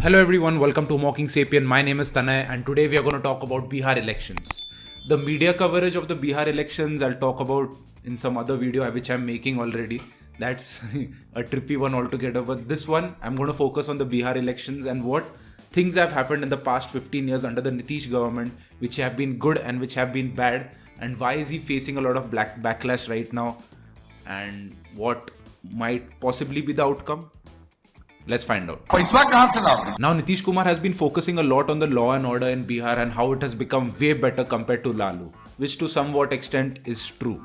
Hello everyone, welcome to Mocking Sapien. My name is Tanay and today we are going to talk about Bihar elections. The media coverage of the Bihar elections I'll talk about in some other video which I'm making already. That's a trippy one altogether, but this one I'm going to focus on the Bihar elections and what things have happened in the past 15 years under the Nitish government which have been good and which have been bad, and why is he facing a lot of backlash right now and what might possibly be the outcome. Let's find out. Now, Nitish Kumar has been focusing a lot on the law and order in Bihar and how it has become way better compared to Lalu, which to somewhat extent is true.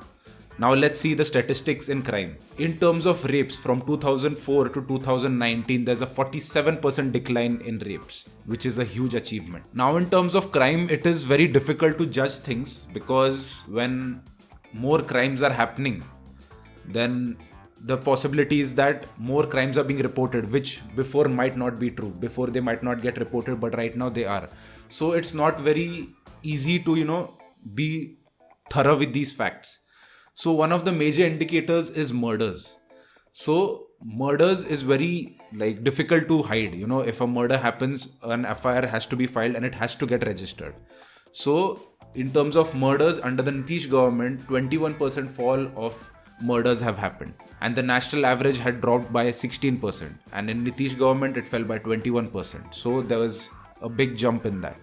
Now, let's see the statistics in crime. In terms of rapes from 2004 to 2019, there's a 47% decline in rapes, which is a huge achievement. Now, in terms of crime, it is very difficult to judge things because when more crimes are happening, then the possibility is that more crimes are being reported, which before might not be true. Before they might not get reported, but right now they are. So it's not very easy to, be thorough with these facts. So one of the major indicators is murders. So murders is very difficult to hide. If a murder happens, an FIR has to be filed and it has to get registered. So in terms of murders under the Nitish government, 21% fall of murders have happened, and the national average had dropped by 16%, and in Nitish government it fell by 21%. So there was a big jump in that.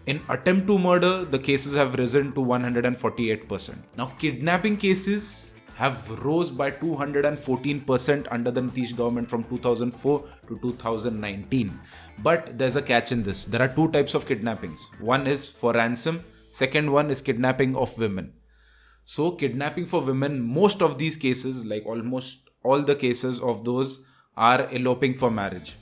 In attempt to murder, the cases have risen to 148%. Now, kidnapping cases have rose by 214% under the Nitish government from 2004 to 2019. But there's a catch in this. There are two types of kidnappings. One is for ransom. Second one is kidnapping of women. So kidnapping for women, most of these cases, like almost all the cases of those, are eloping for marriage.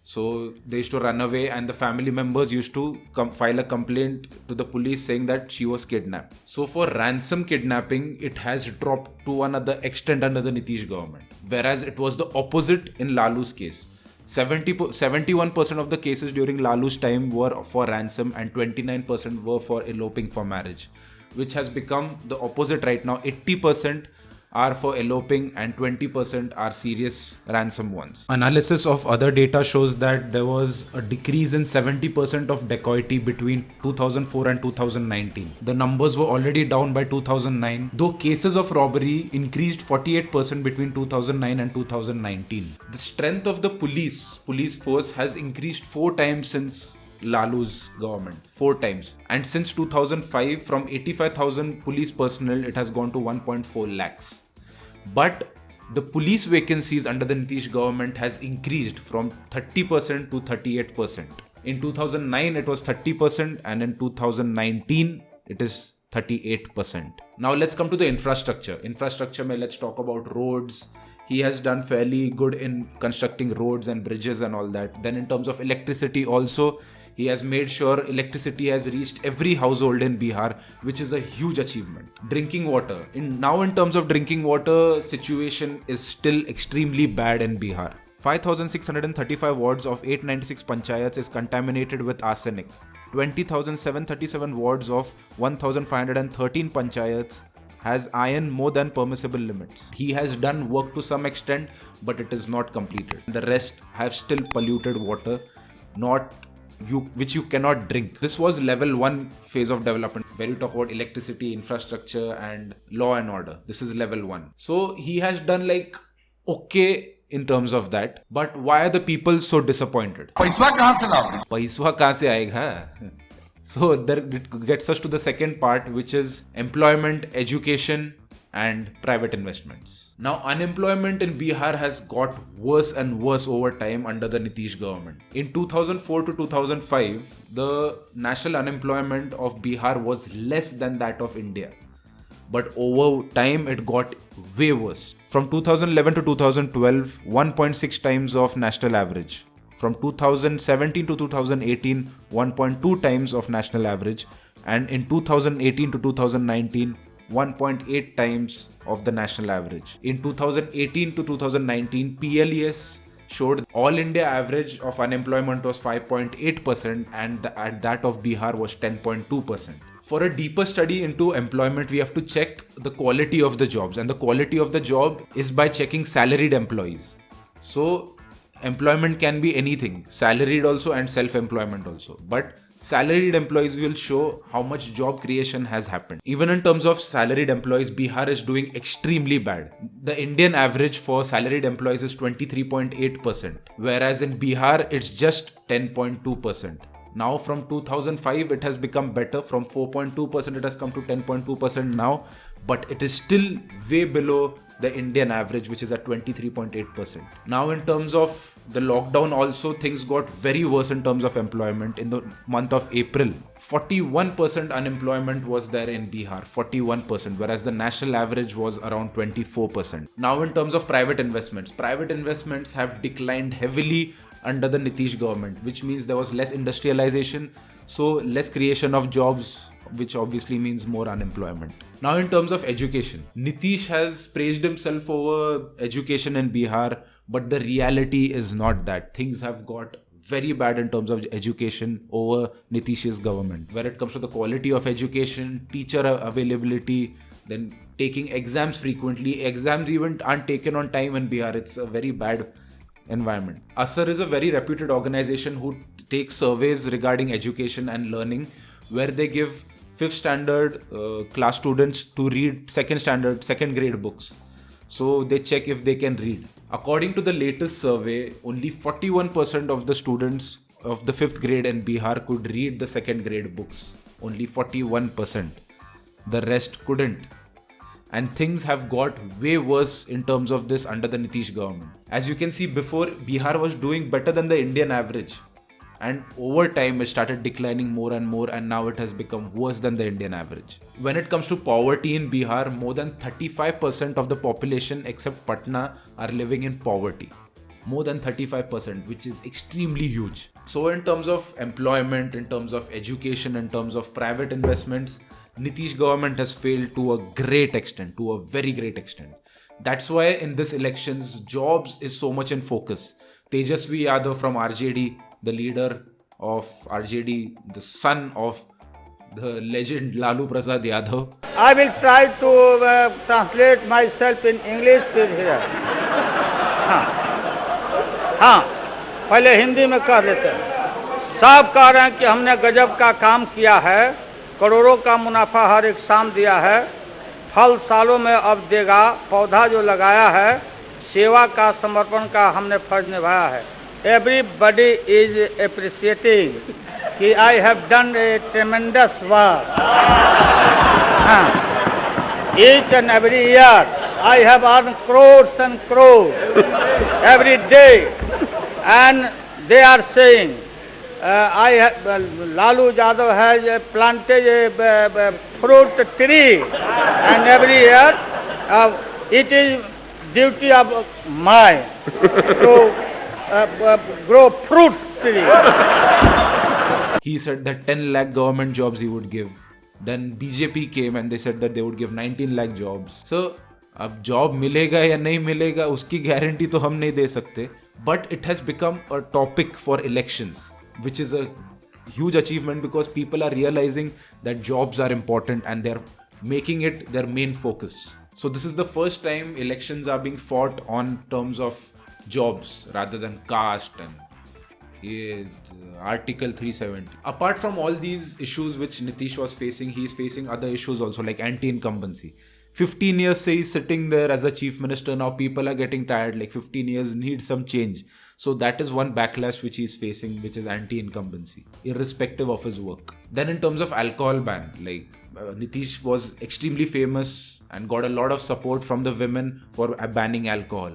So they used to run away and the family members used to file a complaint to the police saying that she was kidnapped. So for ransom kidnapping, it has dropped to another extent under the Nitish government. Whereas it was the opposite in Lalu's case. 71% of the cases during Lalu's time were for ransom and 29% were for eloping for marriage, which has become the opposite right now. 80% are for eloping and 20% are serious ransom ones. Analysis of other data shows that there was a decrease in 70% of dacoity between 2004 and 2019. The numbers were already down by 2009, though cases of robbery increased 48% between 2009 and 2019. The strength of the police force has increased 4 times since Lalu's government, 4 times, and since 2005 from 85,000 police personnel it has gone to 1.4 lakhs. But the police vacancies under the Nitish government has increased from 30% to 38%. In 2009 it was 30% and in 2019 it is 38%. Now let's come to the infrastructure. Let's talk about roads. He has done fairly good in constructing roads and bridges and all that. Then in terms of electricity also, he has made sure electricity has reached every household in Bihar, which is a huge achievement. Drinking water. In terms of drinking water, situation is still extremely bad in Bihar. 5,635 wards of 896 panchayats is contaminated with arsenic. 20,737 wards of 1,513 panchayats has iron more than permissible limits. He has done work to some extent, but it is not completed. The rest have still polluted water, which you cannot drink. This was level 1 phase of development, where you talk about electricity, infrastructure and law and order. This is level 1. So he has done okay in terms of that. But why are the people so disappointed? Paisa kahan se aayega? So it gets us to the second part, which is employment, education and private investments. Now, unemployment in Bihar has got worse and worse over time under the Nitish government. In 2004 to 2005, the national unemployment of Bihar was less than that of India. But over time, it got way worse. From 2011 to 2012, 1.6 times of national average. From 2017 to 2018, 1.2 times of national average. And in 2018 to 2019, 1.8 times of the national average. In 2018 to 2019, PLES showed all India average of unemployment was 5.8% and that of Bihar was 10.2%. For a deeper study into employment, we have to check the quality of the jobs, and the quality of the job is by checking salaried employees. So employment can be anything, salaried also and self-employment also, but salaried employees will show how much job creation has happened. Even in terms of salaried employees, Bihar is doing extremely bad. The Indian average for salaried employees is 23.8%, whereas in Bihar it's just 10.2%. Now from 2005 it has become better. From 4.2% it has come to 10.2% now, but it is still way below the Indian average, which is at 23.8%. Now in terms of the lockdown also, things got very worse in terms of employment. In the month of April, 41% unemployment was there in Bihar, 41%, whereas the national average was around 24%. Now in terms of private investments have declined heavily under the Nitish government, which means there was less industrialization, so less creation of jobs, which obviously means more unemployment. Now in terms of education, Nitish has praised himself over education in Bihar, but the reality is not that. Things have got very bad in terms of education over Nitish's government. When it comes to the quality of education, teacher availability, then taking exams frequently. Exams even aren't taken on time in Bihar. It's a very bad environment. ASAR is a very reputed organization who takes surveys regarding education and learning, where they give 5th standard class students to read second grade books. So they check if they can read. According to the latest survey, only 41% of the students of the 5th grade in Bihar could read the second grade books. Only 41%. The rest couldn't. And things have got way worse in terms of this under the Nitish government. As you can see, before, Bihar was doing better than the Indian average. And over time, it started declining more and more, and now it has become worse than the Indian average. When it comes to poverty in Bihar, more than 35% of the population except Patna are living in poverty. More than 35%, which is extremely huge. So in terms of employment, in terms of education, in terms of private investments, Nitish government has failed to a great extent, to a very great extent. That's why in this elections, jobs is so much in focus. Tejasvi Yadav from RJD, the leader of RJD, the son of the legend Lalu Prasad Yadav. I will try to translate myself in English here. हाँ, पहले हिंदी में कह देते हैं। साहब कह रहे हैं कि हमने गजब का काम किया है, करोड़ों का मुनाफा हर एक शाम दिया है, फल सालों में अब देगा, पौधा जो लगाया है, सेवा का समर्पण का हमने फर्ज निभाया है। Everybody is appreciating कि I have done a tremendous work. Each and every year I have earned crores and crores every day, and they are saying Lalu Yadav has planted a fruit tree, and every year it is duty of mine to grow fruit tree. He said that 10 lakh government jobs he would give. Then BJP came and they said that they would give 19 lakh jobs. So, अब job मिलेगा या नहीं मिलेगा उसकी guarantee तो हम नहीं दे सकते. But it has become a topic for elections, which is a huge achievement because people are realizing that jobs are important and they're making it their main focus. So this is the first time elections are being fought on terms of jobs rather than caste and Article 370. Apart from all these issues which Nitish was facing, he is facing other issues also like anti-incumbency. 15 years say he's sitting there as a chief minister. Now people are getting tired, like 15 years need some change. So that is one backlash which he's facing, which is anti-incumbency, irrespective of his work. Then in terms of alcohol ban, like Nitish was extremely famous and got a lot of support from the women for banning alcohol.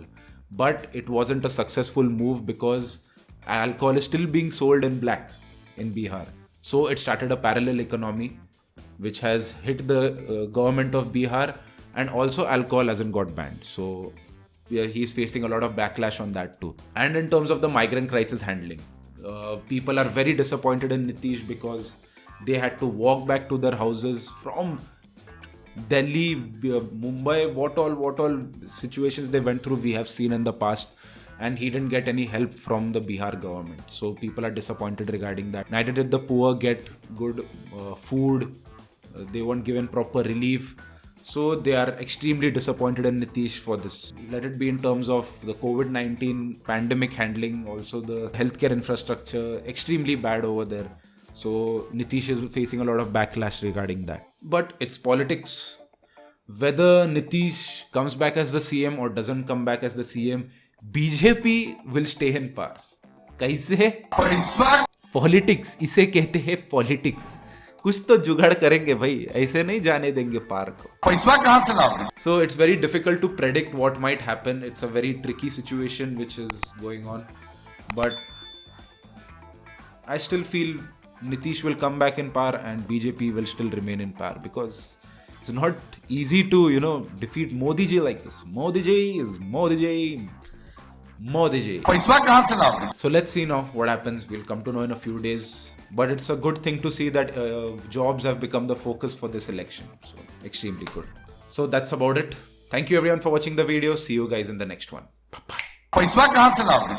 But it wasn't a successful move because alcohol is still being sold in black in Bihar. So it started a parallel economy which has hit the government of Bihar, and also alcohol hasn't got banned. So yeah, he's facing a lot of backlash on that too. And in terms of the migrant crisis handling, people are very disappointed in Nitish because they had to walk back to their houses from Delhi, Mumbai, what all situations they went through we have seen in the past, and he didn't get any help from the Bihar government. So people are disappointed regarding that. Neither did the poor get good food, They weren't given proper relief. So they are extremely disappointed in Nitish for this. Let it be in terms of the COVID-19 pandemic handling, also the healthcare infrastructure, extremely bad over there. So Nitish is facing a lot of backlash regarding that. But it's politics. Whether Nitish comes back as the CM or doesn't come back as the CM, BJP will stay in power. कैसे? Politics, इसे कहते हैं politics. कुछ तो जुगाड़ करेंगे भाई, ऐसे नहीं जाने देंगे पार को. पैसा कहां से लाओगे? So it's very difficult to predict what might happen. It's a very tricky situation which is going on. But I still feel Nitish will come back in power and BJP will still remain in power, because it's not easy to, defeat Modi ji like this. Modi ji is Modi ji. Modi ji. पैसा कहां से लाओगे? So let's see now what happens. We'll come to know in a few days. But it's a good thing to see that jobs have become the focus for this election. So extremely good. So that's about it. Thank you everyone for watching the video. See you guys in the next one. Bye-bye. पैसा कहां से लाओगे?